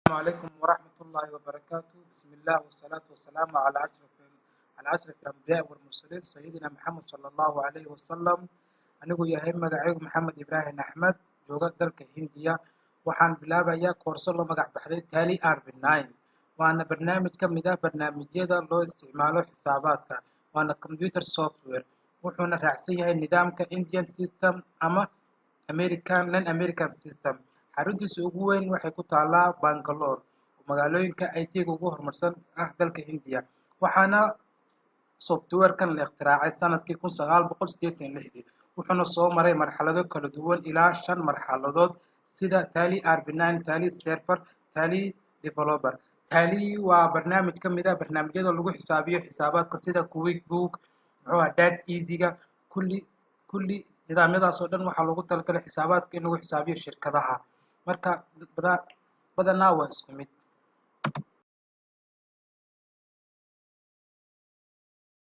السلام عليكم ورحمة الله وبركاته. بسم الله والصلاة والسلام على أشرف الأنبياء والمرسلين سيدنا محمد صلى الله عليه وسلم. anigu yahay magacaygu maxamed ibraahim axmed, jooga dalka hindiya. waxaan bilaabayaa koorso loo magac baxday tally rb9. waana barnaamij ka mid ah barnaamijyada loo isticmaalo xisaabaadka, waana computer software. wuxuuna raacsan yahay nidaamka indian system ama non american system. xaruntiisa ugu weyn waxay ku taalaa Bangalore, oo magaalooyinka IT-ga ugu horumarsan ah dalka Hindiya. waxaana software-kan la ikhtiraacay sanadkii 1986, wuxuuna soo maray marxalado kala duwan ilaa 5 marxaladood sida Tally RB9, Tally Server, Tally Developer. Tally waa barnaamij ka mid ah barnaamijyada lagu xisaabiyo xisaabaadka sida QuickBook, Dad Easy-ga, kulli nidaamyadaas oo dhan waxaa loogu talagalay xisaabaadka in lagu xisaabiyo shirkadaha. marka badanaa waa isku mid.